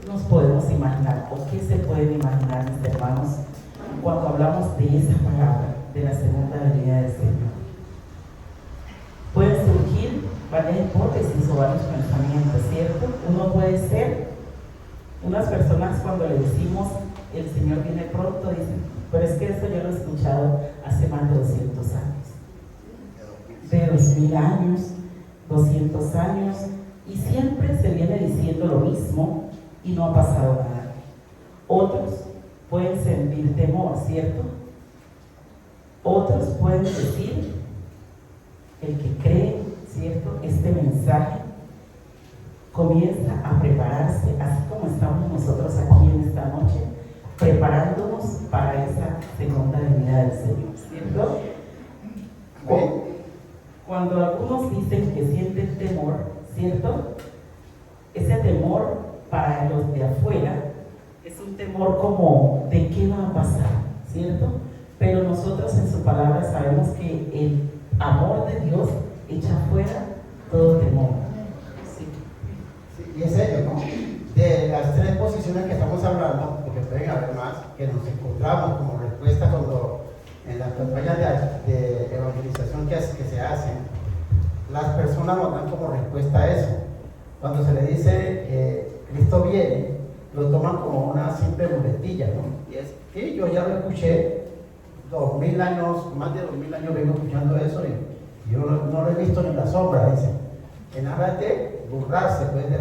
nos podemos imaginar o qué se pueden imaginar, mis hermanos, cuando hablamos de esa palabra, de la segunda venida del Señor? Pueden surgir varias hipótesis o varios pensamientos, ¿cierto? Uno puede ser, unas personas cuando le decimos el Señor viene pronto, dicen, pero es que eso yo lo he escuchado hace más de 200 años. De 2000 años, 200 años, y siempre se viene diciendo lo mismo y no ha pasado nada. Otros pueden sentir temor, ¿cierto? Otros pueden decir, el que cree, ¿cierto?, este mensaje comienza a prepararse, así como estamos nosotros aquí en esta noche, preparándonos para esa segunda venida del Señor, ¿cierto? Cuando algunos dicen que sienten temor, ¿cierto? Ese temor para los de afuera es un temor como de qué va a pasar, ¿cierto? Pero nosotros en su palabra sabemos que el amor de Dios echa fuera todo temor. Sí, y es ello, ¿no? De las tres posiciones que estamos hablando, porque pueden haber más, que nos encontramos como respuesta cuando en las campañas de evangelización que se hacen, las personas nos dan como respuesta a eso. Cuando se le dice Cristo viene, lo toman como una simple muletilla, ¿no? Y es que yo ya lo escuché 2000 años, más de 2000 años vengo escuchando eso y yo no lo he visto ni la sombra, dice. Que nada de burlarse pues de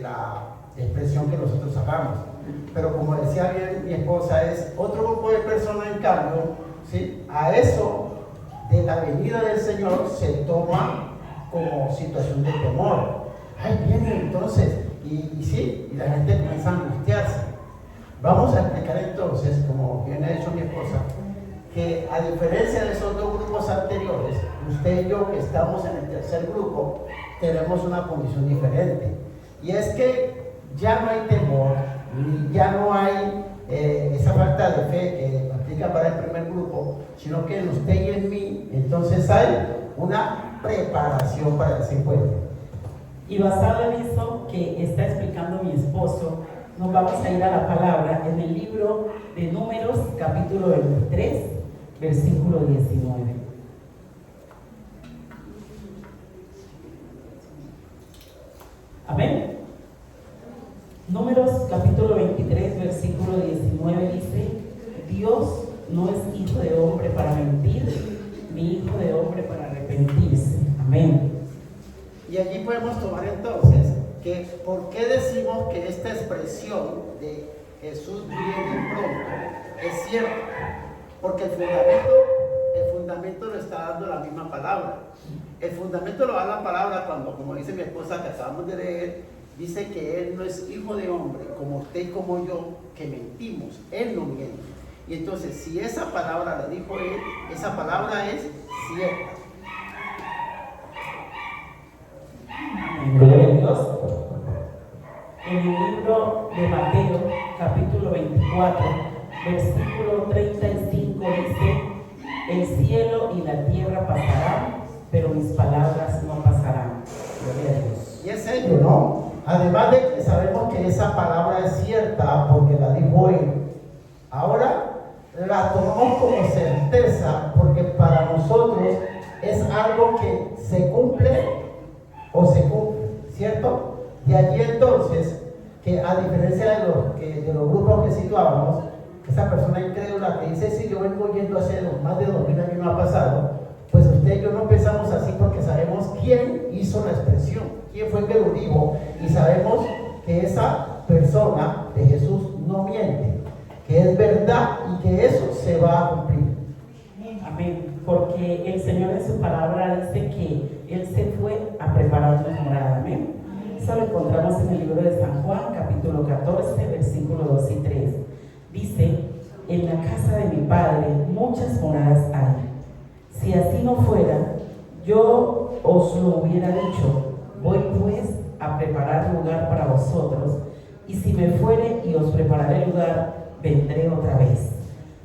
la expresión que nosotros hagamos. Pero como decía bien mi esposa, es otro grupo de personas en cambio, ¿sí? A eso de la venida del Señor se toma como situación de temor. Ay, viene entonces, y sí, y la gente comienza a angustiarse. Vamos a explicar entonces, como bien ha dicho mi esposa, que a diferencia de esos dos grupos anteriores, usted y yo que estamos en el tercer grupo, tenemos una condición diferente. Y es que ya no hay temor, ya no hay esa falta de fe que aplica para el primer grupo, sino que en usted y en mí, entonces hay una preparación para ese encuentro. Y basado en eso que está explicando mi esposo, nos vamos a ir a la palabra en el libro de Números, capítulo 23, versículo 19. Amén. Números, capítulo 23, versículo 19 dice: Dios no es hijo de hombre para mentir, ni hijo de hombre para arrepentirse. Amén. Y allí podemos tomar entonces que por qué decimos que esta expresión de Jesús viene pronto es cierta, porque el fundamento lo está dando la misma palabra. El fundamento lo da la palabra cuando, como dice mi esposa que acabamos de leer, dice que Él no es hijo de hombre, como usted y como yo, que mentimos. Él no miente. Y entonces, si esa palabra la dijo Él, esa palabra es cierta. Gloria a Dios. En el libro de Mateo, capítulo 24, versículo 35 dice: el cielo y la tierra pasarán, pero mis palabras no pasarán. Gloria a Dios. Y es ello, ¿no? Además de que sabemos que esa palabra es cierta porque la dijo Él, ahora la tomamos como certeza porque para nosotros es algo que se cumple o se cumple, ¿cierto? De allí entonces que a diferencia de los grupos que situábamos, esa persona incrédula que dice: si yo vengo oyendo hace más de 2000 años no ha pasado, pues usted y yo no pensamos así porque sabemos quién hizo la expresión, quién fue el que lo dijo, y sabemos que esa persona de Jesús no miente, que es verdad y que eso se va a cumplir. Amén. Porque el Señor en su palabra dice que Él se fue a prepararnos morada. Amén. Eso lo encontramos en el libro de San Juan, capítulo 14, versículos 2 y 3. Dice: en la casa de mi Padre muchas moradas hay. Si así no fuera, yo os lo hubiera dicho. Voy pues a preparar lugar para vosotros, y si me fuere y os prepararé lugar, vendré otra vez,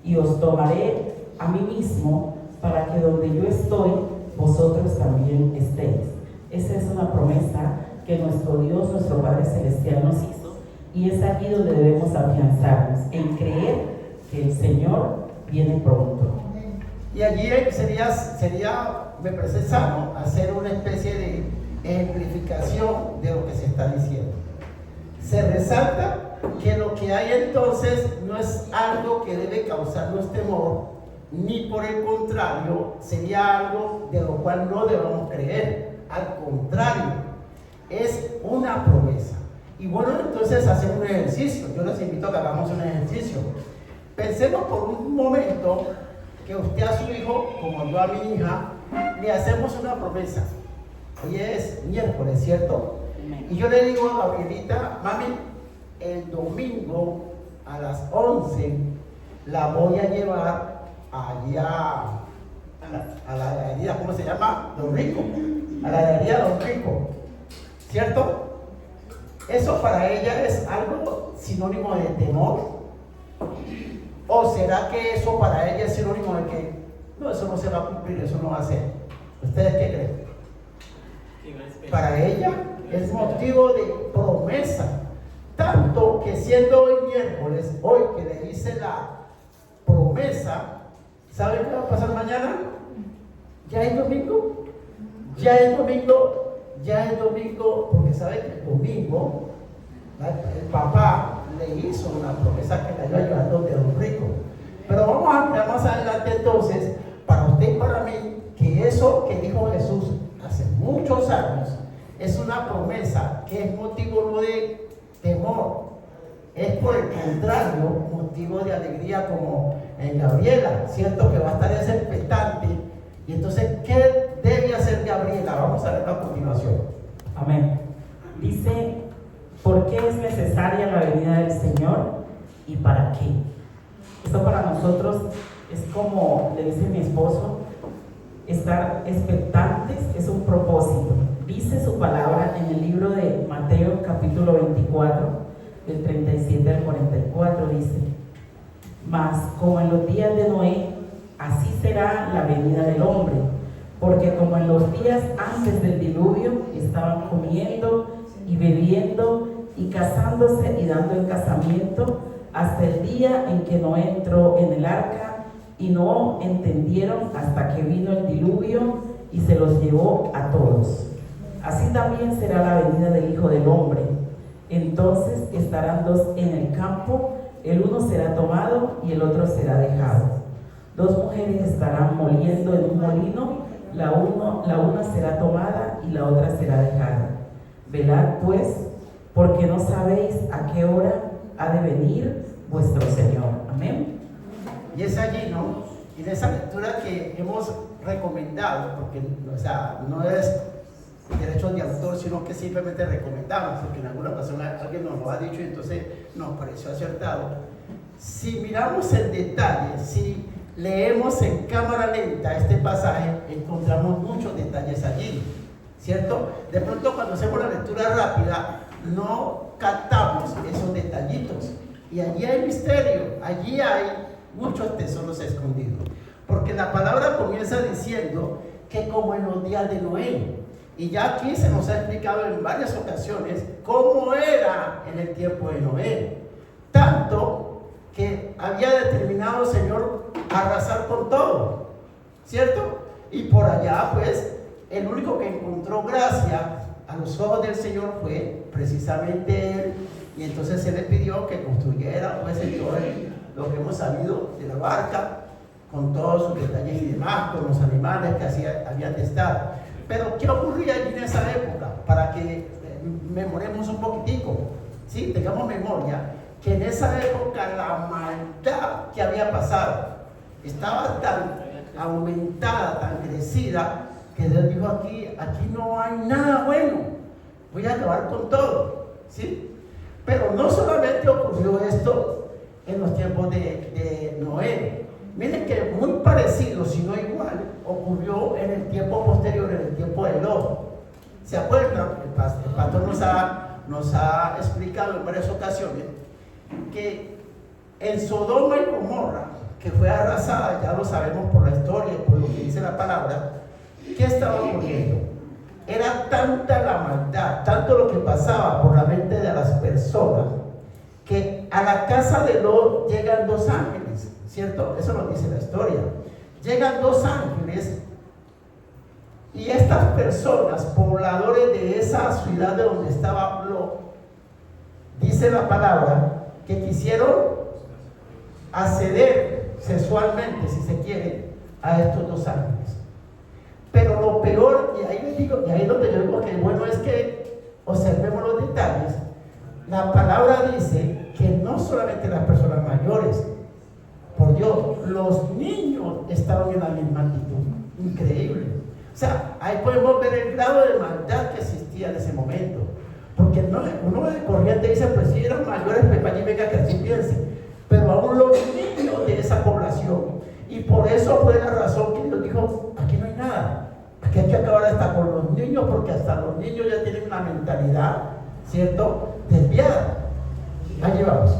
y os tomaré a mí mismo, para que donde yo estoy, vosotros también estéis. Esa es una promesa que nuestro Dios, nuestro Padre Celestial nos hizo, Y es aquí donde debemos afianzarnos, en creer que el Señor viene pronto. Y allí sería, me parece sano, hacer una especie de ejemplificación de lo que se está diciendo. Se resalta que lo que hay entonces no es algo que debe causarnos temor, ni por el contrario, sería algo de lo cual no debemos creer. Al contrario, es una promesa. Y bueno, entonces hacer un ejercicio. Yo les invito a que hagamos un ejercicio. Pensemos por un momento que usted a su hijo, como yo a mi hija, le hacemos una promesa. Hoy es miércoles, ¿cierto? Y yo le digo a Gabrielita, mami, el domingo a las 11 la voy a llevar allá a la heladería, ¿cómo se llama? Don Rico. A la heladería Don Rico, ¿cierto? ¿Eso para ella es algo sinónimo de temor? ¿O será que eso para ella es sinónimo de que no, eso no se va a cumplir, eso no va a ser? ¿Ustedes qué creen? Para ella es motivo de promesa, tanto que siendo hoy miércoles, hoy que le hice la promesa, ¿saben qué va a pasar mañana? ¿Ya es domingo? Ya es domingo, ya es domingo, porque saben que el domingo el papá le hizo una promesa que la iba ayudando de Don Rico. Pero vamos a ver más adelante entonces, para usted y para mí, que eso que dijo Jesús hace muchos años es una promesa que es motivo no de temor, es por el contrario motivo de alegría, como en Gabriela, ¿cierto? Que va a estar expectante. Y entonces, ¿qué debe hacer Gabriela? Vamos a verlo a continuación. Amén. Dice, ¿por qué es necesaria la venida del Señor y para qué? Esto para nosotros es como le dice mi esposo, estar expectantes es un propósito. Dice su palabra en el libro de Mateo capítulo 24, del 37 al 44, dice: mas como en los días de Noé, así será la venida del hombre, porque como en los días antes del diluvio estaban comiendo y bebiendo y casándose y dando en casamiento, hasta el día en que Noé entró en el arca, y no entendieron hasta que vino el diluvio y se los llevó a todos. Así también será la venida del Hijo del Hombre. Entonces estarán dos en el campo, el uno será tomado y el otro será dejado. Dos mujeres estarán moliendo en un molino, la una será tomada y la otra será dejada. Velad pues, porque no sabéis a qué hora ha de venir vuestro Señor. Amén. Y es allí, ¿no? Y en esa lectura que hemos recomendado, porque o sea, no es derechos de autor, sino que simplemente recomendamos, porque en alguna ocasión alguien nos lo ha dicho y entonces nos pareció acertado. Si miramos en detalle, si leemos en cámara lenta este pasaje, encontramos muchos detalles allí, ¿cierto? De pronto cuando hacemos la lectura rápida, no captamos esos detallitos. Y allí hay misterio, allí hay muchos tesoros escondidos. Porque la palabra comienza diciendo que como en los días de Noé, y ya aquí se nos ha explicado en varias ocasiones cómo era en el tiempo de Noé, tanto que había determinado el Señor arrasar con todo, ¿cierto? Y por allá pues el único que encontró gracia a los ojos del Señor fue precisamente él, y entonces se le pidió que construyera pues todo lo que hemos sabido de la barca, con todos sus detalles y demás, con los animales que habían de estar. Pero ¿qué ocurría allí en esa época? Para que memoremos un poquitico, ¿sí? Tengamos memoria, que en esa época la maldad que había pasado estaba tan aumentada, tan crecida, que Dios dijo aquí no hay nada bueno, voy a acabar con todo, ¿sí? Pero no solamente ocurrió esto en los tiempos de Noé. Miren que muy parecido, si no igual, ocurrió en el tiempo posterior, en el tiempo de Lot. ¿Se acuerdan? El pastor nos ha explicado en varias ocasiones que en Sodoma y Gomorra, que fue arrasada, ya lo sabemos por la historia y por lo que dice la palabra, ¿qué estaba ocurriendo? Era tanta la maldad, tanto lo que pasaba por la mente de las personas, que a la casa de Lot llegan dos ángeles, ¿cierto? Eso lo dice la historia. Llegan dos ángeles y estas personas, pobladores de esa ciudad de donde estaba Lot, dice la palabra que quisieron acceder sexualmente, si se quiere, a estos dos ángeles. Pero lo peor, y ahí les digo, y ahí es donde yo digo que bueno es que observemos los detalles. La palabra dice que no solamente las personas mayores, por Dios, los niños estaban en la misma actitud. Increíble. O sea, ahí podemos ver el grado de maldad que existía en ese momento. Porque uno de corriente dice, pues si eran mayores, pues vaya y venga que así piense. Pero aún los niños de esa población. Y por eso fue la razón que Dios dijo, aquí no hay nada. Aquí hay que acabar hasta con los niños, porque hasta los niños ya tienen una mentalidad, ¿cierto?, desviada. Allí vamos.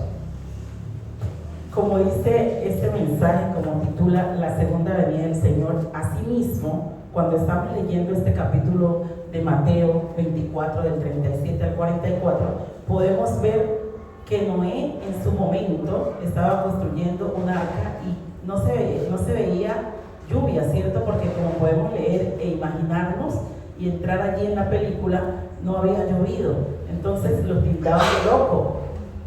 Como dice este mensaje, como titula La segunda venida del Señor, asimismo, cuando estamos leyendo este capítulo de Mateo 24, del 37 al 44, podemos ver que Noé en su momento estaba construyendo una arca y no se veía lluvia, ¿cierto? Porque como podemos leer e imaginarnos y entrar allí en la película, no había llovido. Entonces los pintaban de loco.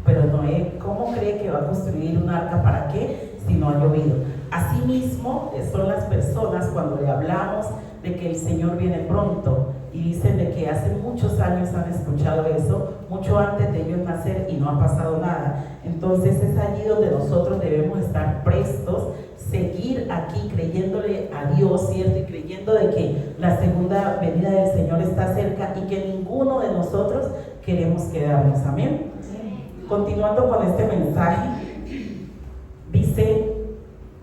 Pero Noé, ¿cómo cree que va a construir un arca? ¿Para qué? Si no ha llovido. Asimismo, son las personas cuando le hablamos de que el Señor viene pronto y dicen de que hace muchos años han escuchado eso, mucho antes de ellos nacer y no ha pasado nada. Entonces es allí donde nosotros debemos estar prestos, seguir aquí creyéndole a Dios, ¿cierto? Y creyendo de que la segunda venida del Señor está cerca y que ninguno de nosotros queremos quedarnos. Amén. Continuando con este mensaje, dice,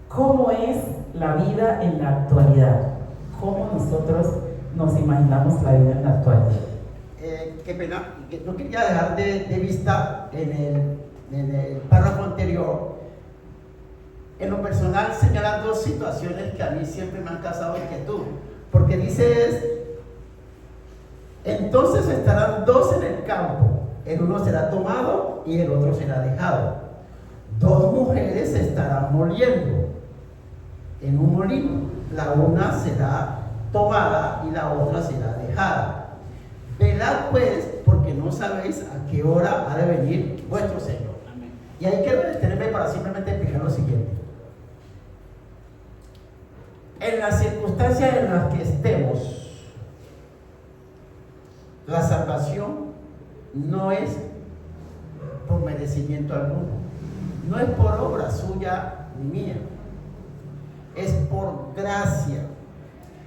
¿cómo es la vida en la actualidad? ¿Cómo nosotros nos imaginamos la vida en la actualidad? Qué pena, no quería dejar de vista en el párrafo anterior, en lo personal señalan dos situaciones que a mí siempre me han causado inquietud, porque dice, entonces estarán dos en el campo, el uno será tomado y el otro será dejado. Dos mujeres se estarán moliendo en un molino, la una será tomada y la otra será dejada. Velad pues, porque no sabéis a qué hora ha de venir vuestro Señor. Amén. Y ahí quiero detenerme para simplemente explicar lo siguiente. En las circunstancias en las que estemos, la salvación no es por merecimiento alguno, no es por obra suya ni mía, es por gracia.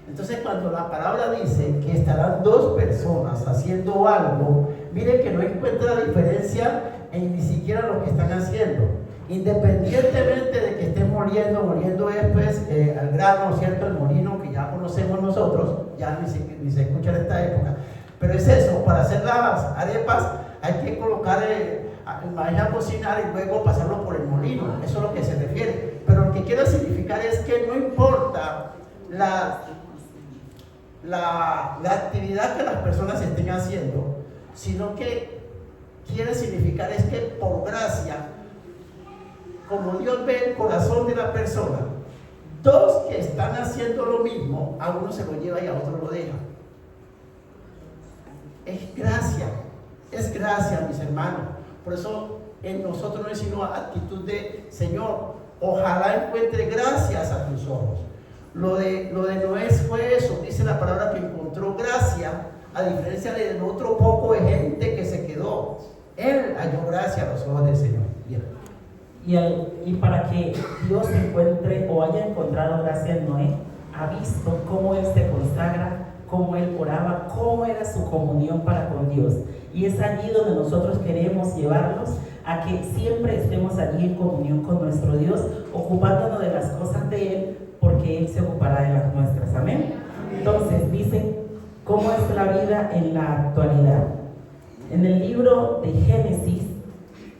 Entonces cuando la palabra dice que estarán dos personas haciendo algo, miren que no encuentra diferencia en ni siquiera lo que están haciendo, independientemente de que estén moliendo es pues al grano, ¿cierto? El molino que ya conocemos nosotros, ya ni se escucha en esta época. Pero es eso, para hacer las arepas hay que colocar el maíz a cocinar y luego pasarlo por el molino. Eso es lo que se refiere. Pero lo que quiero significar es que no importa la actividad que las personas estén haciendo, sino que quiere significar es que por gracia, como Dios ve el corazón de la persona, dos que están haciendo lo mismo, a uno se lo lleva y a otro lo deja. Es gracia, mis hermanos. Por eso en nosotros no es sino actitud de Señor, ojalá encuentre gracias a tus ojos. Lo de Noé fue eso, dice la palabra que encontró gracia, a diferencia del otro poco de gente que se quedó. Él halló gracia a los ojos del Señor. Bien. Y para que Dios encuentre o haya encontrado gracia en Noé, ha visto cómo él se consagra, cómo él oraba, cómo era su comunión para con Dios. Y es allí donde nosotros queremos llevarlos a que siempre estemos allí en comunión con nuestro Dios, ocupándonos de las cosas de Él, porque Él se ocupará de las nuestras. Amén. Entonces dice, ¿cómo es la vida en la actualidad? En el libro de Génesis,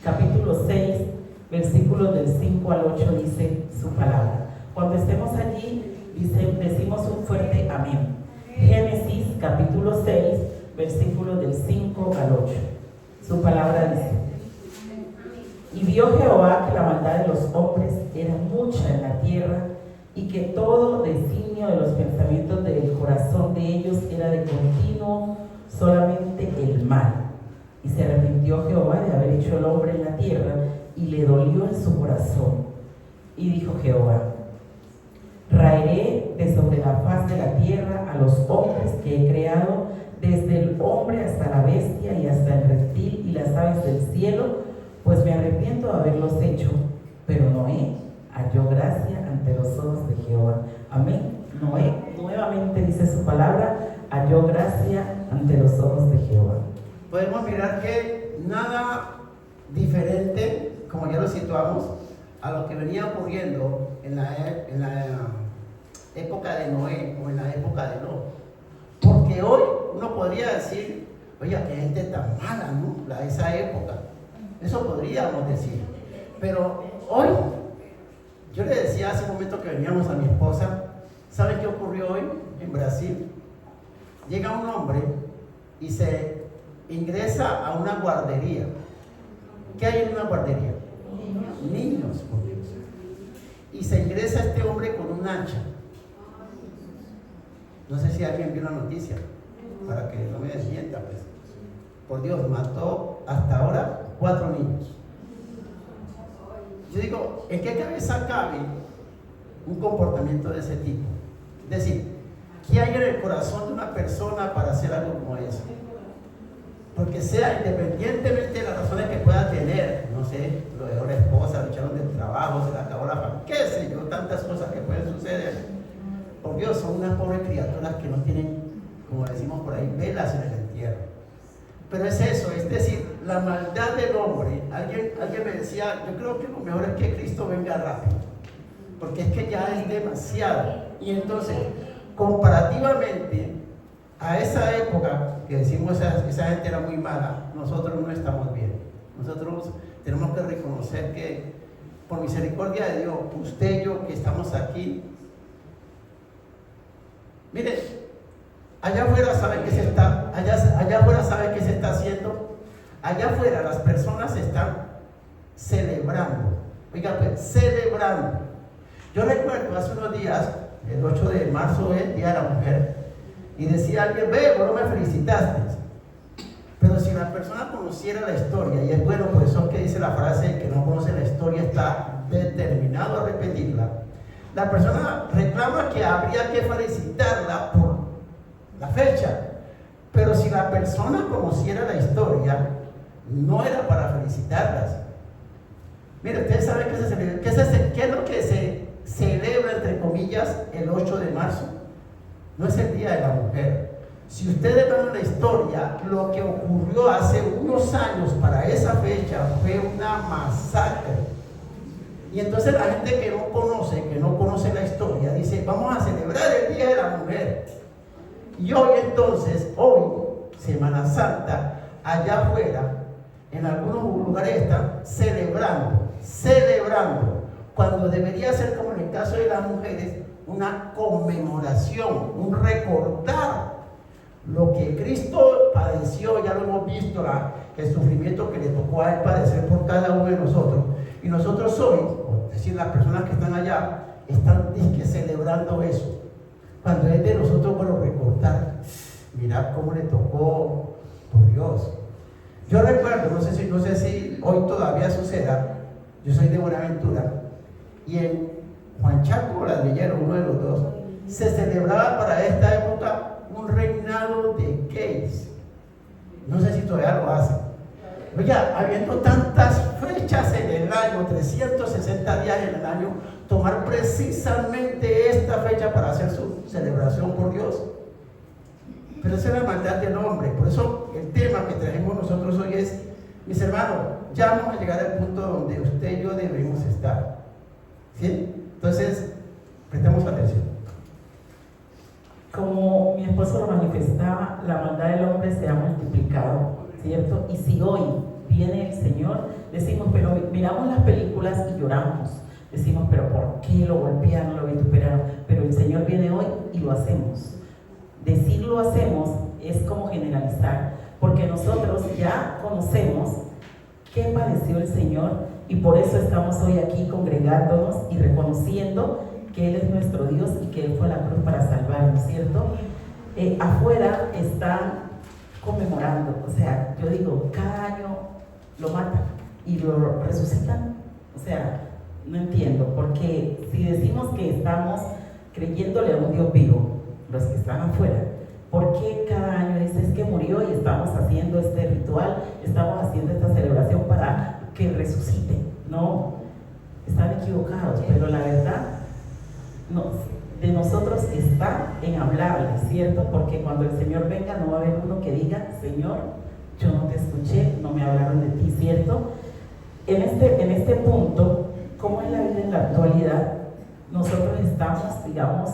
capítulo 6, versículos del 5 al 8, dice su palabra. Cuando estemos allí, decimos un fuerte amén. Génesis, capítulo 6, versículos del 5 al 8. Su palabra dice: vio Jehová que la maldad de los hombres era mucha en la tierra, y que todo designio de los pensamientos del corazón de ellos era de continuo solamente el mal. Y se arrepintió Jehová de haber hecho el hombre en la tierra, y le dolió en su corazón. Y dijo Jehová: raeré de sobre la faz de la tierra a los hombres que he creado, desde el hombre hasta la bestia y hasta el reptil y las aves del cielo, pues me arrepiento de haberlos hecho. Pero Noé halló gracia ante los ojos de Jehová. Amén. Noé, nuevamente dice su palabra, halló gracia ante los ojos de Jehová. Podemos mirar que nada diferente, como ya lo situamos, a lo que venía ocurriendo en la época de Noé o en la época de Lot. Porque hoy uno podría decir: oye, qué gente tan mala, ¿no? La de esa época. Eso podríamos decir. Pero hoy, yo le decía hace un momento que veníamos a mi esposa, ¿saben qué ocurrió hoy en Brasil? Llega un hombre y se ingresa a una guardería. ¿Qué hay en una guardería? Niños, por Dios. Y se ingresa este hombre con un hacha. No sé si alguien vio la noticia, para que no me desmienta, pues. Por Dios, mató hasta ahora 4 niños. Yo digo, ¿en qué cabeza cabe un comportamiento de ese tipo? Es decir, ¿qué hay en el corazón de una persona para hacer algo como eso? Porque sea independientemente de las razones que pueda tener, no sé, lo dejó la esposa, lo echaron del trabajo, se le acabó la familia, qué sé yo, tantas cosas que pueden suceder. Por Dios, son unas pobres criaturas que no tienen, como decimos por ahí, velas en el entierro. Pero es eso, es decir, la maldad del hombre. Alguien me decía, yo creo que lo mejor es que Cristo venga rápido, porque es que ya es demasiado. Y entonces, comparativamente a esa época que decimos esa gente era muy mala, nosotros no estamos bien. Nosotros tenemos que reconocer que por misericordia de Dios, usted y yo que estamos aquí, mire, allá afuera sabe que se está, allá afuera sabe que se está haciendo. Allá afuera las personas están celebrando. Oiga, pues, celebrando. Yo recuerdo hace unos días, el 8 de marzo es el Día de la Mujer, y decía alguien: ve, vos no me felicitaste. Pero si la persona conociera la historia, y es bueno, por eso que dice la frase: que no conoce la historia está determinado a repetirla. La persona reclama que habría que felicitarla por la fecha, pero si la persona conociera la historia, no era para felicitarlas. Mire, ustedes saben qué es lo que se celebra, entre comillas, el 8 de marzo. No es el Día de la Mujer. Si ustedes ven la historia, lo que ocurrió hace unos años para esa fecha fue una masacre. Y entonces la gente que no conoce la historia, dice: vamos a celebrar el Día de la Mujer. Y hoy entonces, Semana Santa, allá afuera, en algunos lugares están celebrando, cuando debería ser, como en el caso de las mujeres, una conmemoración, un recordar lo que Cristo padeció. Ya lo hemos visto, el sufrimiento que le tocó a Él padecer por cada uno de nosotros. Y nosotros hoy, es decir, las personas que están allá, están celebrando eso. Cuando es de nosotros, bueno, recordar, mirad cómo le tocó, por Dios. Yo recuerdo, no sé si hoy todavía suceda, yo soy de Buenaventura, y en Juan Chaco o Ladrillero, uno de los dos, se celebraba para esta época un reinado de gays. No sé si todavía lo hacen. Oiga, habiendo tantas fechas en el año, 360 días en el año, tomar precisamente esta fecha para hacer su celebración por Dios. Pero esa es la maldad del hombre. Por eso el tema que trajimos nosotros hoy es: mis hermanos, ya vamos a llegar al punto donde usted y yo debemos estar. ¿Sí? Entonces, prestemos atención. Como mi esposo lo manifestaba, la maldad del hombre se ha multiplicado, ¿cierto? Y si hoy viene el Señor, decimos, pero miramos las películas y lloramos. Decimos, pero ¿por qué lo golpearon, lo vituperaron? Pero el Señor viene hoy y lo hacemos. Decir lo hacemos es como generalizar, porque nosotros ya conocemos qué padeció el Señor, y por eso estamos hoy aquí congregándonos y reconociendo que Él es nuestro Dios y que Él fue a la cruz para salvarnos, ¿cierto? Afuera están conmemorando, o sea, yo digo, cada año lo matan y lo resucitan, o sea, no entiendo, porque si decimos que estamos creyéndole a un Dios vivo, los que están afuera, ¿por qué cada año dices que murió y estamos haciendo este ritual, estamos haciendo esta celebración para que resucite? No, están equivocados, pero la verdad de nosotros está en hablarles, ¿cierto? Porque cuando el Señor venga no va a haber uno que diga, Señor, yo no te escuché, no me hablaron de ti, ¿cierto? En este punto, ¿cómo es la vida en la actualidad? Nosotros estamos, digamos,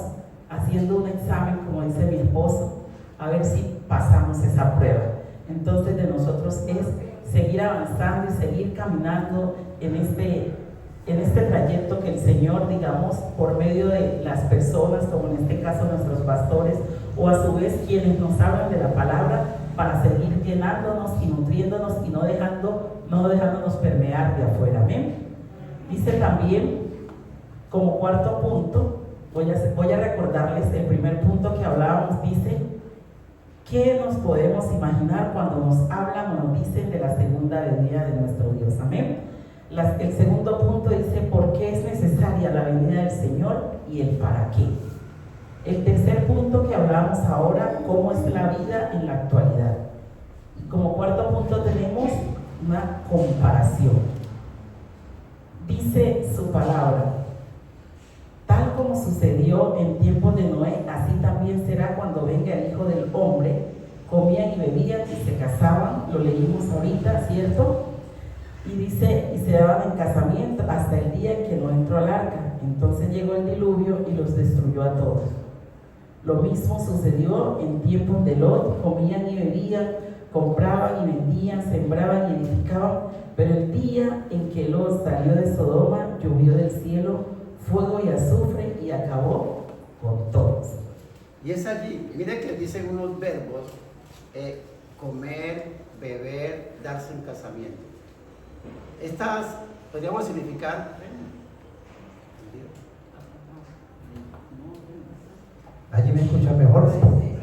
haciendo un examen, como dice mi esposo, a ver si pasamos esa prueba. Entonces de nosotros es seguir avanzando y seguir caminando en este trayecto que el Señor, digamos, por medio de las personas, como en este caso nuestros pastores, o a su vez quienes nos hablan de la palabra, para seguir llenándonos y nutriéndonos y no dejándonos permear de afuera. Amén. Dice también, como cuarto punto, voy a recordarles el primer punto que hablábamos. Dice, ¿qué nos podemos imaginar cuando nos hablan o nos dicen de la segunda venida de nuestro Dios? Amén. El segundo punto dice, ¿por qué es necesaria la venida del Señor y el para qué? El tercer punto que hablamos ahora, ¿cómo es la vida en la actualidad? Y como cuarto punto tenemos una comparación. Dice su palabra, tal como sucedió en tiempos de Noé, así también será cuando venga el Hijo del Hombre. Comían y bebían y se casaban, lo leímos ahorita, ¿cierto? Y dice, y se daban en casamiento hasta el día en que no entró al arca. Entonces llegó el diluvio y los destruyó a todos. Lo mismo sucedió en tiempos de Lot, comían y bebían, compraban y vendían, sembraban y edificaban, pero el día en que Lot salió de Sodoma, llovió del cielo fuego y azufre y acabó con todos. Y es allí, mire que dicen unos verbos, comer, beber, darse en casamiento. Estas podríamos significar, allí me escuchan mejor, ¿sí?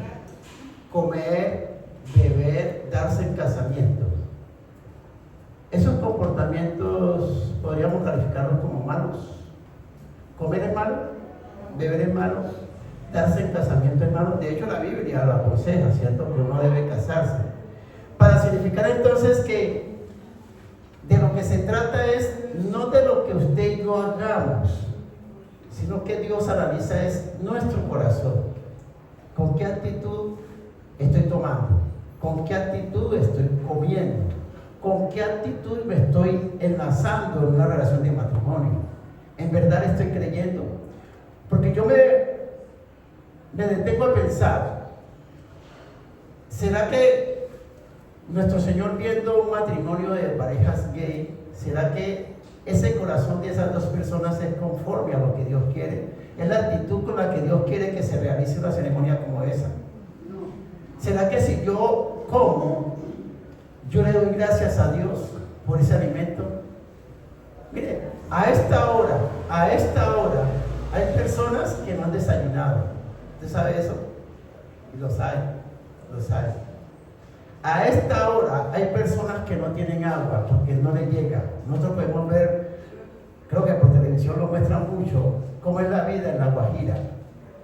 Comer, beber, darse en casamiento. Esos comportamientos podríamos calificarlos como malos. Comer es malo, beber es malo, darse en casamiento es malo. De hecho, la Biblia lo aconseja, ¿cierto? Que uno debe casarse. Para significar entonces que de lo que se trata es no de lo que usted y yo hagamos, sino que Dios analiza es nuestro corazón. ¿Con qué actitud estoy tomando? ¿Con qué actitud estoy comiendo? ¿Con qué actitud me estoy enlazando en una relación de matrimonio? ¿En verdad estoy creyendo? Porque yo me detengo a pensar, ¿será que nuestro Señor, viendo un matrimonio de parejas gay, será que ese corazón de esas dos personas es conforme a lo que Dios quiere? ¿Es la actitud con la que Dios quiere que se realice una ceremonia como esa? ¿Será que si yo como, yo le doy gracias a Dios por ese alimento? Mire, a esta hora, hay personas que no han desayunado. ¿Usted sabe eso? Y lo sabe. A esta hora hay personas que no tienen agua porque no les llega. Nosotros podemos ver, creo que por televisión lo muestran mucho, cómo es la vida en La Guajira.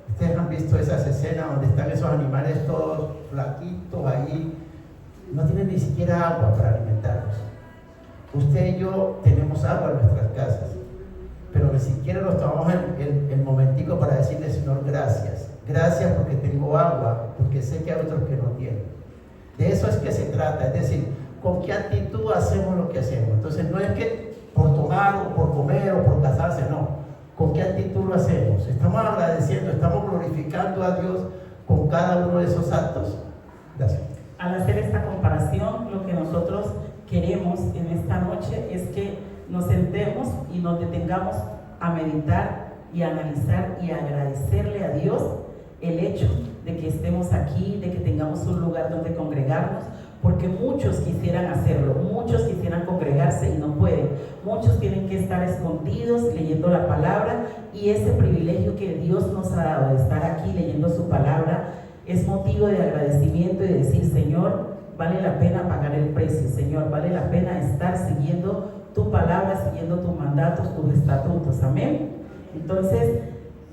Ustedes han visto esas escenas donde están esos animales todos flaquitos ahí, no tienen ni siquiera agua para alimentarlos. Usted y yo tenemos agua en nuestras casas, pero ni siquiera nos tomamos el momentico para decirle, Señor, gracias porque tengo agua, porque sé que hay otros que no tienen. De eso es que se trata, es decir, con qué actitud hacemos lo que hacemos. Entonces no es que por tomar o por comer o por casarse, no. ¿Con qué actitud lo hacemos? Estamos agradeciendo, estamos glorificando a Dios con cada uno de esos actos. Gracias. Al hacer esta comparación, lo que nosotros queremos en esta noche es que nos sentemos y nos detengamos a meditar y a analizar y a agradecerle a Dios el hecho de que estemos aquí, de que tengamos un lugar donde congregarnos, porque muchos quisieran hacerlo, muchos quisieran congregarse y no pueden, muchos tienen que estar escondidos leyendo la palabra, y ese privilegio que Dios nos ha dado de estar aquí leyendo su palabra es motivo de agradecimiento y de decir: Señor, vale la pena pagar el precio, Señor, vale la pena estar siguiendo tu palabra, siguiendo tus mandatos, tus estatutos, amén. Entonces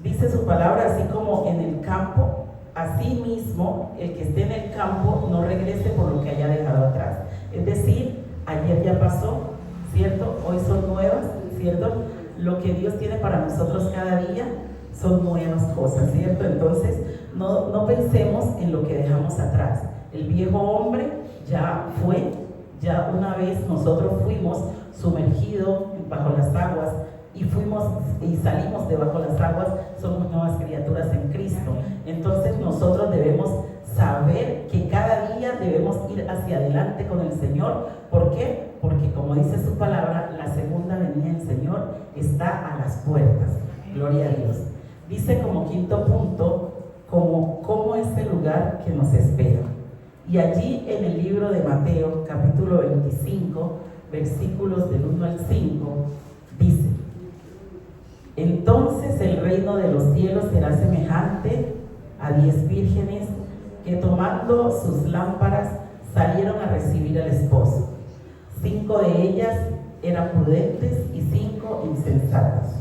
dice su palabra, así como en el campo, así mismo el que esté en el campo no regrese por lo que haya dejado atrás. Es decir, ayer ya pasó, ¿cierto? Hoy son nuevas, ¿cierto? Lo que Dios tiene para nosotros cada día son nuevas cosas, ¿cierto? Entonces no pensemos en lo que dejamos atrás. El viejo hombre ya fue, ya una vez nosotros fuimos sumergidos bajo las aguas y salimos debajo de las aguas, somos nuevas criaturas en Cristo. Entonces nosotros debemos saber que cada día debemos ir hacia adelante con el Señor. ¿Por qué? Porque como dice su palabra, la segunda venida del Señor está a las puertas. Gloria a Dios. Dice como quinto punto, cómo es el lugar que nos espera. Y allí en el libro de Mateo, capítulo 25, versículos del 1 al 5, dice: entonces el reino de los cielos será semejante a 10 vírgenes que, tomando sus lámparas, salieron a recibir al esposo. 5 de ellas eran prudentes y 5 insensatas.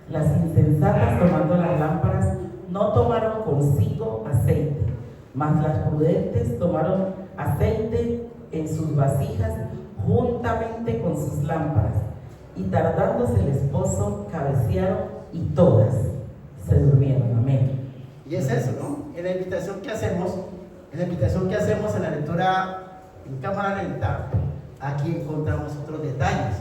Las insensatas, tomando las lámparas, no tomaron consigo aceite, mas las prudentes tomaron aceite en sus vasijas juntamente con sus lámparas. Y tardándose el esposo, cabecearon y todas se durmieron. Amén. Y es eso, ¿no? En la invitación que hacemos en la lectura en cámara lenta, aquí encontramos otros detalles.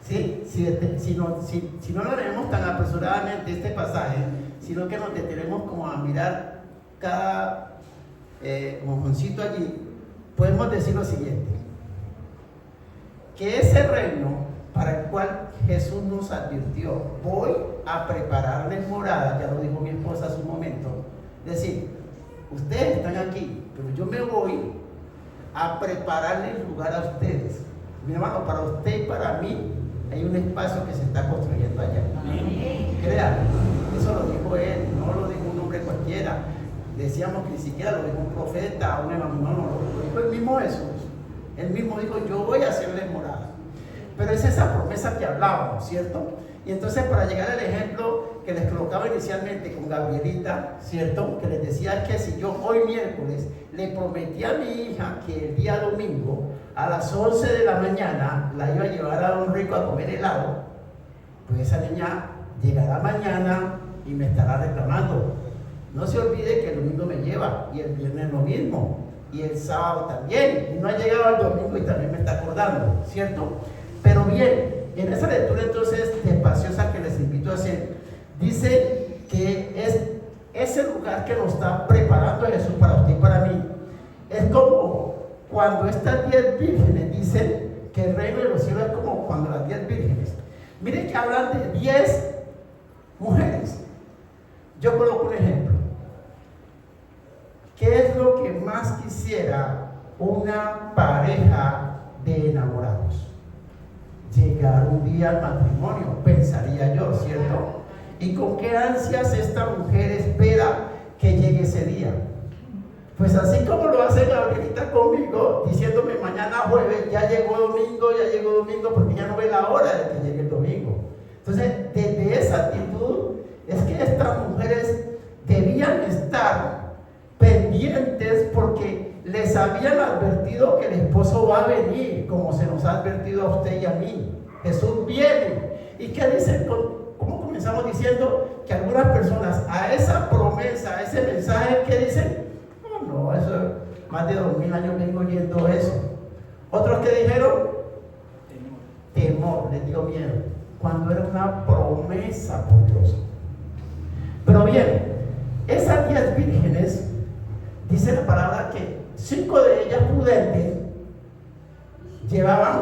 ¿Sí? Si no lo leemos tan apresuradamente este pasaje, sino que nos detenemos como a mirar cada mojoncito allí, podemos decir lo siguiente: que ese reino para el cual Jesús nos advirtió, voy a prepararles morada, ya lo dijo mi esposa hace un momento, es decir, ustedes están aquí, pero yo me voy a prepararles lugar a ustedes. Mi hermano, para usted y para mí hay un espacio que se está construyendo allá. Créanme, eso lo dijo él, no lo dijo un hombre cualquiera. Decíamos que ni siquiera lo dijo un profeta, un hermano, no, lo dijo el mismo Jesús. Él mismo dijo: yo voy a hacerles morada. Pero es esa promesa que hablábamos, ¿cierto? Y entonces, para llegar al ejemplo que les colocaba inicialmente con Gabrielita, ¿cierto? Que les decía que si yo hoy miércoles le prometí a mi hija que el día domingo a las 11 de la mañana la iba a llevar a Don Rico a comer helado, pues esa niña llegará mañana y me estará reclamando. No se olvide que el domingo me lleva, y el viernes lo mismo, y el sábado también, y no ha llegado el domingo y también me está acordando, ¿cierto? Pero bien, en esa lectura entonces despaciosa que les invito a hacer, dice que es ese lugar que nos está preparando Jesús para usted y para mí. Es como cuando estas 10 vírgenes dicen que el reino de los cielos es como cuando las 10 vírgenes. Miren que hablan de 10 mujeres. Yo coloco un ejemplo. ¿Qué es lo que más quisiera una pareja de enamorados? Llegar un día al matrimonio, pensaría yo, ¿cierto? ¿Y con qué ansias esta mujer espera que llegue ese día? Pues así como lo hace Gabrielita conmigo, diciéndome mañana jueves, ya llegó domingo, porque ya no ve la hora de que llegue el domingo. Entonces, desde esa actitud, es que estas mujeres debían estar pendientes, porque les habían advertido que el esposo va a venir, como se nos ha advertido a usted y a mí. Jesús viene. ¿Y qué dicen? ¿Cómo comenzamos diciendo? Que algunas personas a esa promesa, a ese mensaje, ¿qué dicen? No, eso, más de 2000 años vengo oyendo eso. Otros que dijeron, temor, les digo miedo, cuando era una promesa por Dios. Pero bien, esas 10 vírgenes, dice la palabra que 5 de ellas prudentes llevaban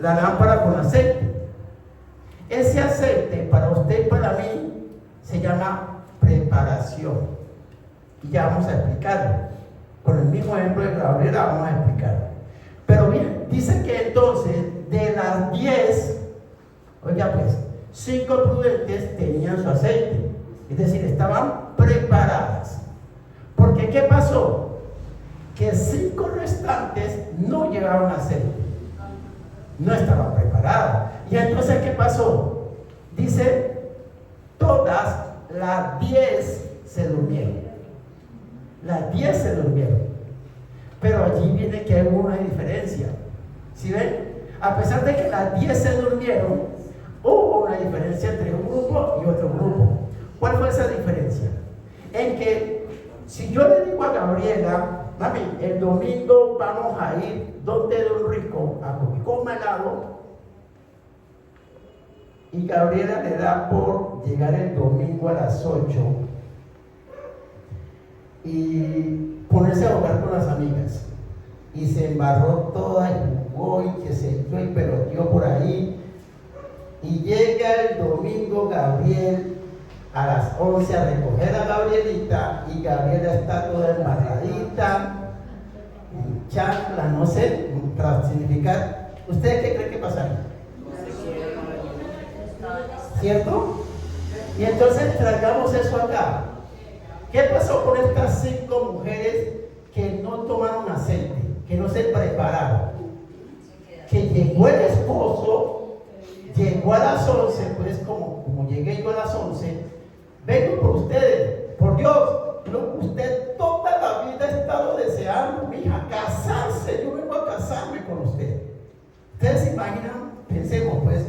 la lámpara con aceite. Ese aceite para usted y para mí se llama preparación. Y ya vamos a explicarlo. Con el mismo ejemplo de Gabriela vamos a explicar. Pero bien, dice que entonces de las 10, oiga pues, 5 prudentes tenían su aceite. Es decir, estaban preparadas. Porque ¿qué pasó? Que 5 restantes no llevaban aceite. No estaban preparadas. Y entonces, ¿qué pasó? Dice, todas las 10 se durmieron. Las 10 se durmieron. Pero allí viene que hubo una diferencia. ¿Sí ven? A pesar de que las 10 se durmieron, hubo una diferencia entre un grupo y otro grupo. ¿Cuál fue esa diferencia? En que si yo le digo a Gabriela, mami, el domingo vamos a ir donde Don Rico a comer helado, y Gabriela le da por llegar el domingo a las 8 y ponerse a jugar con las amigas, y se embarró toda y jugó y que se dio y peloteó por ahí, y llega el domingo Gabriel a las 11 a recoger a Gabrielita, y Gabriela está toda embarradita, en chancla, no sé, para significar. ¿Ustedes qué creen que pasaría? ¿Cierto? Y entonces traigamos eso acá. ¿Qué pasó con estas 5 mujeres que no tomaron aceite, que no se prepararon? Que llegó el esposo, llegó a las 11, pues como llegué yo a las 11, vengo por ustedes, por Dios, lo que usted toda la vida ha estado deseando, mi hija, casarse, yo vengo a casarme con usted. Ustedes se imaginan, pensemos pues,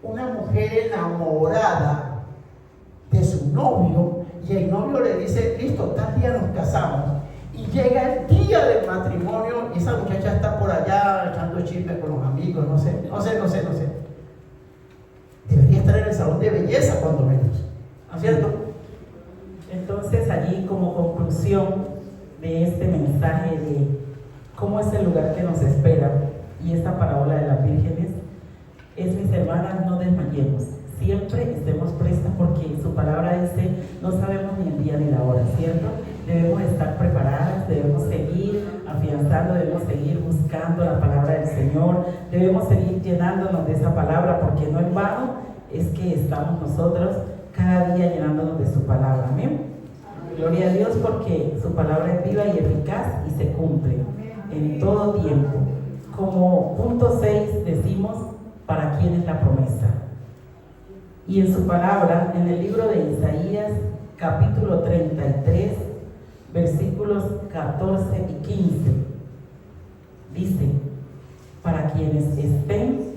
una mujer enamorada de su novio, y el novio le dice, listo, tal día nos casamos, y llega el día del matrimonio y esa muchacha está por allá echando chisme con los amigos, no sé. Debería estar en el salón de belleza cuando menos, ¿no es cierto? Entonces allí, como conclusión de este mensaje de cómo es el lugar que nos espera y esta parábola de las vírgenes, es, mis hermanas, no desmayemos, siempre estemos prestas, porque su palabra dice, no sabemos ni el día ni la hora, ¿cierto? Debemos estar preparadas, debemos seguir afianzando, debemos seguir buscando la palabra del Señor, debemos seguir llenándonos de esa palabra, porque no en vano es que estamos nosotros cada día llenándonos de su palabra. Amén. Gloria a Dios, porque su palabra es viva y eficaz y se cumple en todo tiempo. Como punto 6 decimos, ¿para quién es la promesa? Y en su palabra, en el libro de Isaías, capítulo 33, versículos 14 y 15, dice, para quienes estén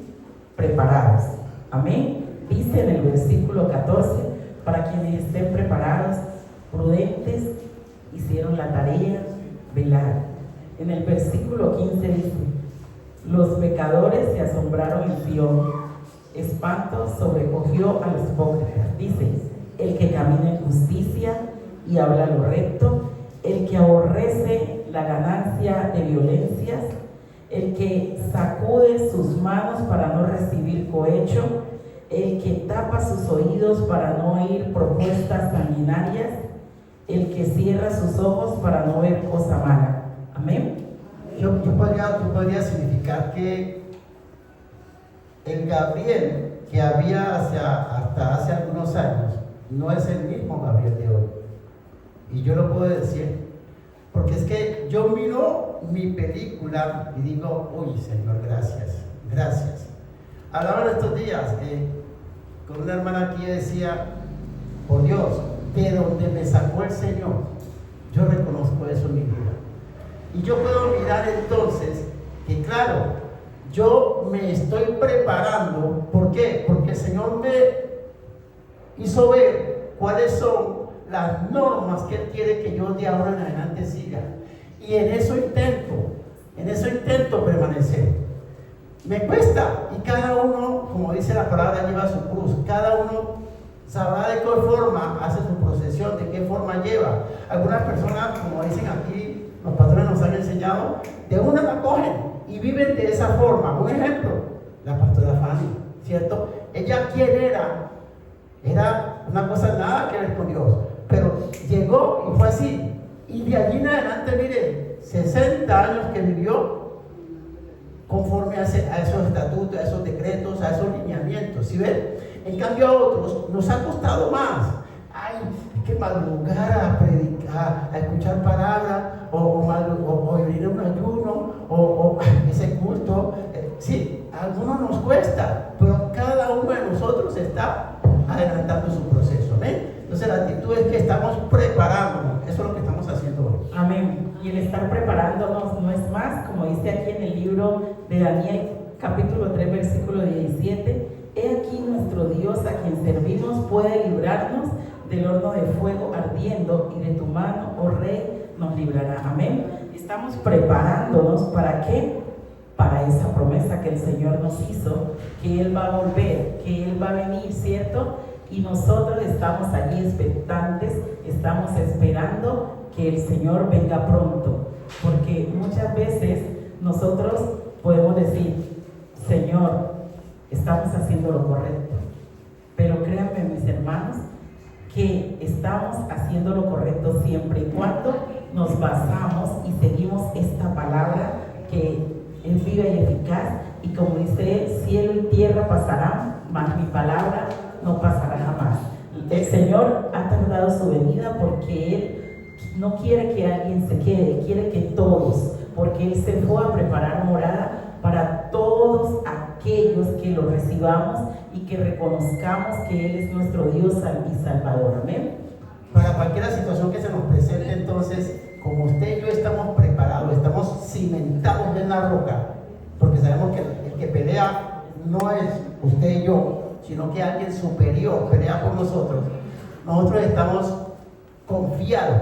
preparados. Amén. Dice en el versículo 14, para quienes estén preparados, prudentes, hicieron la tarea, velar. En el versículo 15 dice, los pecadores se asombraron en Sion, espanto sobrecogió a los hipócritas. Dice, el que camina en justicia y habla lo recto, el que aborrece la ganancia de violencias, el que sacude sus manos para no recibir cohecho, el que tapa sus oídos para no oír propuestas sanguinarias, el que cierra sus ojos para no ver cosa mala. Amén. Yo podría significar que el Gabriel que había hasta hace algunos años no es el mismo Gabriel de hoy. Y yo lo puedo decir porque es que yo miro mi película y digo, uy, Señor, gracias. Hablaba en estos días con una hermana aquí y decía, por Dios, de donde me sacó el Señor, yo reconozco eso en mi vida. Y yo puedo mirar entonces que, claro, yo me estoy preparando. ¿Por qué? Porque el Señor me hizo ver cuáles son las normas que Él quiere que yo de ahora en adelante siga. Y en eso intento permanecer. Me cuesta, y cada uno, como dice la palabra, lleva su cruz. Cada uno sabrá de qué forma hace su procesión, de qué forma lleva. Algunas personas, como dicen aquí, los patrones nos han enseñado, de una la cogen y viven de esa forma. Un ejemplo, la pastora Fanny, ¿cierto? Ella, ¿quién era? Era una cosa nada que ver con Dios, pero llegó y fue así. Y de allí en adelante, mire, 60 años que vivió conforme a esos estatutos, a esos decretos, a esos lineamientos. ¿Sí ven? En cambio a otros nos ha costado más. Hay que madrugar a predicar, a escuchar palabras, o ir a un ayuno, o ese culto. Sí, a algunos nos cuesta, pero cada uno de nosotros está adelantando su proceso. ¿Ven? Entonces la actitud es que estamos preparándonos. Eso es lo que estamos haciendo hoy. Amén. Y el estar preparándonos no es más, como dice aquí en el libro de Daniel, capítulo 3, versículo 17. He aquí nuestro Dios a quien servimos puede librarnos del horno de fuego ardiendo, y de tu mano, oh Rey, nos librará. Amén. Estamos preparándonos ¿para qué? Para esa promesa que el Señor nos hizo, que Él va a volver, que Él va a venir, ¿cierto? Y nosotros estamos allí expectantes, estamos esperando que el Señor venga pronto, porque muchas veces nosotros podemos decir, Señor, estamos haciendo lo correcto, pero créanme, mis hermanos, que estamos haciendo lo correcto siempre y cuando nos basamos y seguimos esta palabra que es viva y eficaz, y como dice él, cielo y tierra pasarán, mas mi palabra no pasará jamás. El Señor ha tardado su venida porque Él no quiere que alguien se quede, quiere que todos, porque Él se fue a preparar morada para todos aquellos que lo recibamos y que reconozcamos que Él es nuestro Dios y Salvador. Amén. Para cualquier situación que se nos presente, entonces, como usted y yo estamos preparados, estamos cimentados en la roca, porque sabemos que el que pelea no es usted y yo, sino que alguien superior pelea por nosotros. Nosotros estamos confiados.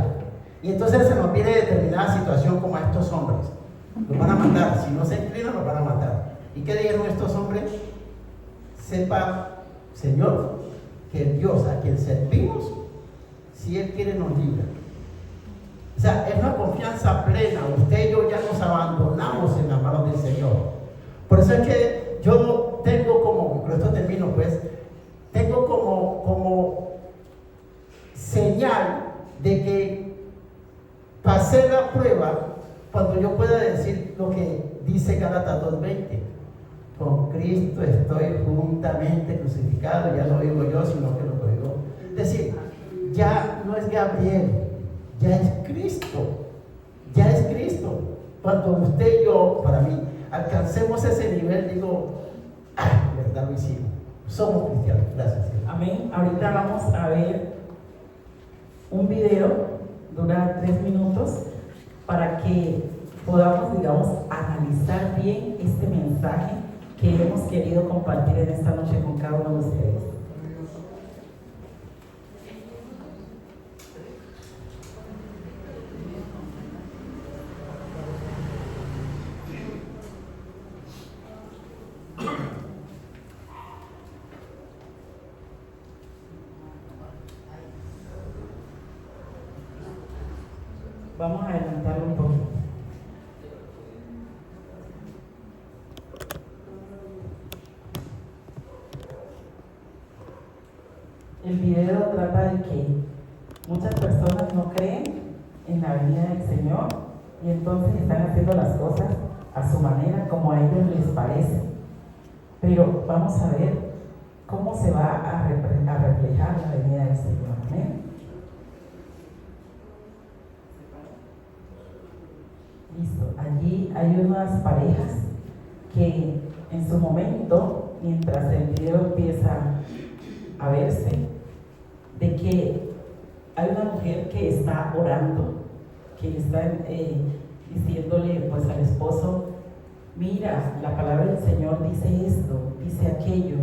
Y entonces se nos viene determinada situación como a estos hombres. Los van a matar. Si no se inclinan, los van a matar. ¿Y qué dijeron estos hombres? Sepa, Señor, que el Dios a quien servimos, si Él quiere, nos libra. O sea, es una confianza plena. Usted y yo ya nos abandonamos en las manos del Señor. Por eso es que yo tengo como, con esto termino pues, tengo como señal de que pasé la prueba cuando yo pueda decir lo que dice Gálatas 2:20. Con Cristo estoy juntamente crucificado, ya no digo yo, sino que lo digo. Es decir, ya no es Gabriel, ya es Cristo, ya es Cristo. Cuando usted y yo, para mí, alcancemos ese nivel, digo, verdad lo hicimos, somos cristianos. Gracias. Amén. Ahorita vamos a ver un video, dura 3 minutos, para que podamos, digamos, analizar bien este mensaje que hemos querido compartir en esta noche con cada uno de ustedes. Vamos a adelantarlo un poquito. El video trata de que muchas personas no creen en la venida del Señor y entonces están haciendo las cosas a su manera, como a ellos les parece. Pero vamos a ver cómo se va a reflejar la venida del Señor. Amén. Listo. Allí hay unas parejas que en su momento, mientras el video empieza a verse, de que hay una mujer que está orando, que está diciéndole pues al esposo, mira, la palabra del Señor dice esto, dice aquello,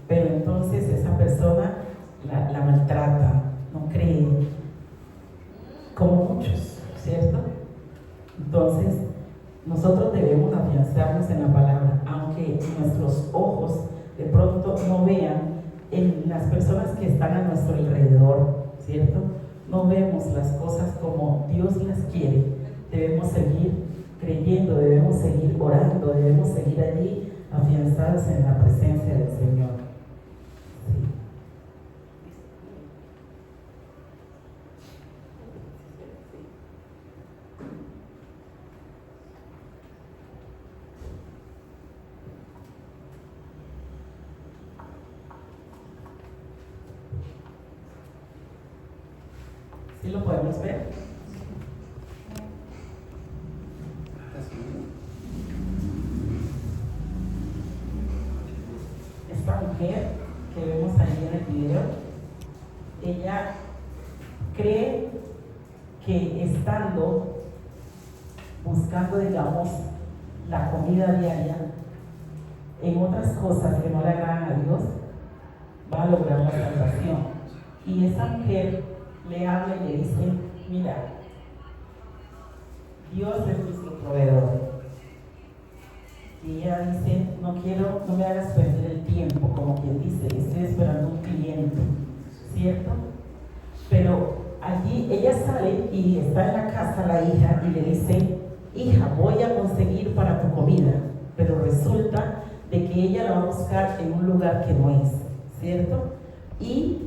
pero entonces esa persona la maltrata, no cree, como muchos, ¿cierto? Entonces, nosotros debemos afianzarnos en la palabra, aunque nuestros ojos de pronto no vean en las personas que están a nuestro alrededor, ¿cierto? No vemos las cosas como Dios las quiere. Debemos seguir creyendo, debemos seguir orando, debemos seguir allí afianzados en la presencia del Señor. Sí. ¿Sí lo podemos ver? Esta mujer que vemos ahí en el video, ella cree que estando buscando, digamos, la comida diaria en otras cosas que no le agradan a Dios, va a lograr la salvación. Y esa mujer le habla y le dice: mira, Dios es nuestro proveedor. Y ella dice: no me hagas perder el tiempo, como quien dice, estoy esperando un cliente, ¿cierto? Pero allí ella sale y está en la casa la hija y le dice: hija, voy a conseguir para tu comida. Pero resulta de que ella la va a buscar en un lugar que no es, ¿cierto? Y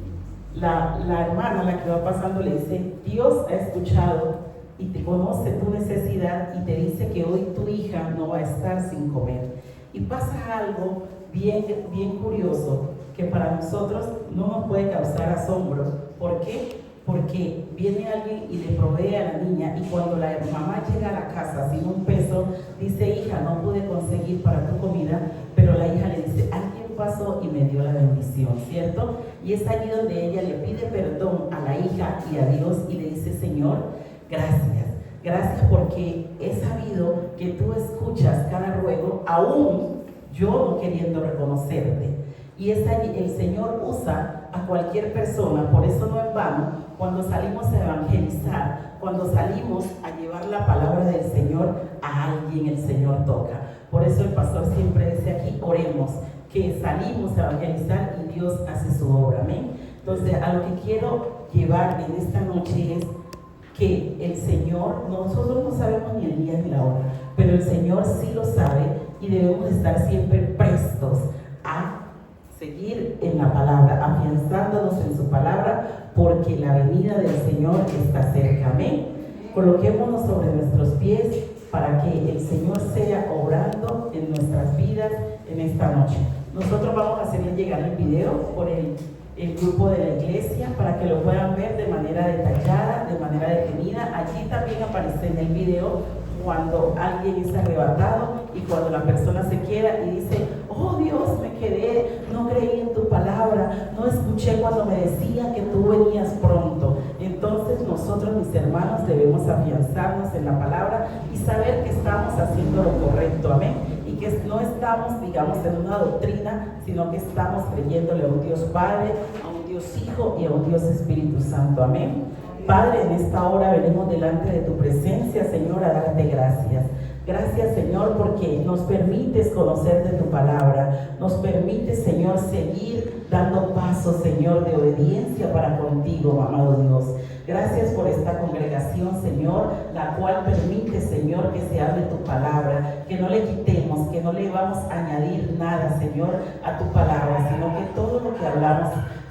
la hermana, la que va pasando, le dice: Dios ha escuchado y te conoce tu necesidad y te dice que hoy tu hija no va a estar sin comer. Y pasa algo bien curioso que para nosotros no nos puede causar asombro. ¿Por qué? Porque viene alguien y le provee a la niña, y cuando la mamá llega a la casa sin un peso, dice: hija, no pude conseguir para tu comida, pero la hija le dice: alguien pasó y me dio la bendición, ¿cierto? Y es allí donde ella le pide perdón a la hija y a Dios y le dice: Señor, gracias porque he sabido que tú escuchas cada ruego, aún yo no queriendo reconocerte. Y es allí, el Señor usa a cualquier persona, por eso no en vano, cuando salimos a evangelizar, cuando salimos a llevar la palabra del Señor, a alguien el Señor toca. Por eso el pastor siempre dice aquí: oremos, que salimos a evangelizar y Dios hace su obra, amén. Entonces, a lo que quiero llevar en esta noche es que el Señor, nosotros no sabemos ni el día ni la hora, pero el Señor sí lo sabe, y debemos estar siempre prestos a seguir en la palabra, afianzándonos en su palabra, porque la venida del Señor está cerca, amén. Coloquémonos sobre nuestros pies para que el Señor sea obrando en nuestras vidas en esta noche. Nosotros vamos a hacerles llegar el video por el grupo de la iglesia para que lo puedan ver de manera detallada, de manera detenida. Allí también aparece en el video cuando alguien es arrebatado y cuando la persona se queda y dice: oh Dios, me quedé, no creí en tu palabra, no escuché cuando me decía que tú venías pronto. Entonces nosotros, mis hermanos, debemos afianzarnos en la palabra y saber que estamos haciendo lo correcto, amén, y que no estamos, digamos, en una doctrina, sino que estamos creyéndole a un Dios Padre, a un Dios Hijo y a un Dios Espíritu Santo, amén. Padre, en esta hora venimos delante de tu presencia, Señor, a darte gracias. Gracias, Señor, porque nos permites conocer de tu palabra, nos permites, Señor, seguir dando pasos, Señor, de obediencia para contigo, amado Dios. Gracias por esta congregación, Señor, la cual permite, Señor, que se hable tu palabra, que no le quitemos, que no le vamos a añadir nada, Señor, a tu palabra, sino que todo lo que hablamos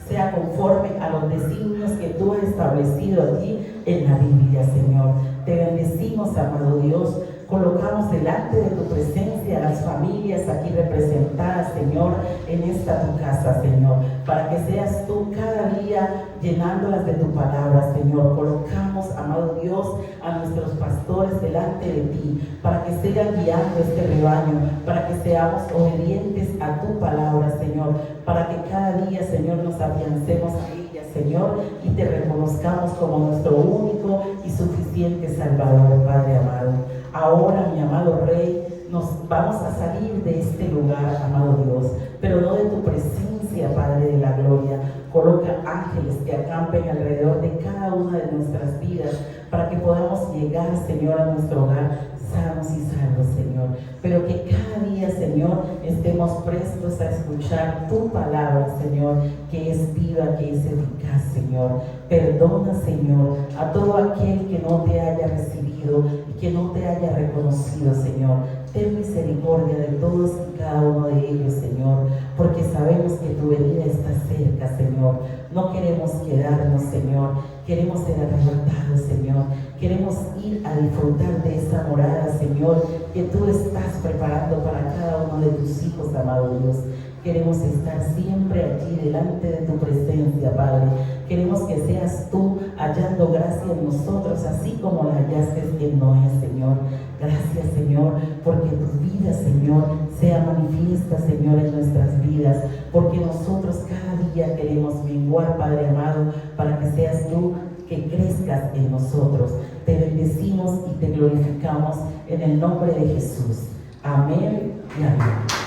sea conforme a los designios que tú has establecido aquí en la Biblia, Señor. Te bendecimos, amado Dios. Colocamos delante de tu presencia a las familias aquí representadas, Señor, en esta tu casa, Señor, para que seas tú cada día llenándolas de tu palabra, Señor. Colocamos, amado Dios, a nuestros pastores delante de ti, para que sigan guiando este rebaño, para que seamos obedientes a tu palabra, Señor, para que cada día, Señor, nos afiancemos a ella, Señor, y te reconozcamos como nuestro único y suficiente Salvador, Padre amado. Ahora, mi amado Rey, nos vamos a salir de este lugar, amado Dios, pero no de tu presencia, Padre de la gloria. Coloca ángeles que acampen alrededor de cada una de nuestras vidas para que podamos llegar, Señor, a nuestro hogar sanos y salvos, Señor. Pero que cada día, Señor, estemos prestos a escuchar tu palabra, Señor, que es viva, que es eficaz, Señor. Perdona, Señor, a todo aquel que no te haya recibido y que no te haya reconocido, Señor. Ten misericordia de todos y cada uno de ellos, Señor, porque sabemos que tu venida está cerca, Señor. No queremos quedarnos, Señor. Queremos ser arrebatados, Señor. Queremos ir a disfrutar de esa morada, Señor, que tú estás preparando para cada uno de tus hijos, amado Dios. Queremos estar siempre allí delante de tu presencia, Padre. Queremos que seas tú hallando gracia en nosotros, así como la hallaste en Noé, Señor. Gracias, Señor, porque tu vida, Señor, sea manifiesta, Señor, en nuestras vidas, porque nosotros cada día queremos menguar, Padre amado, para que seas tú que crezcas en nosotros. Te bendecimos y te glorificamos en el nombre de Jesús. Amén y amén.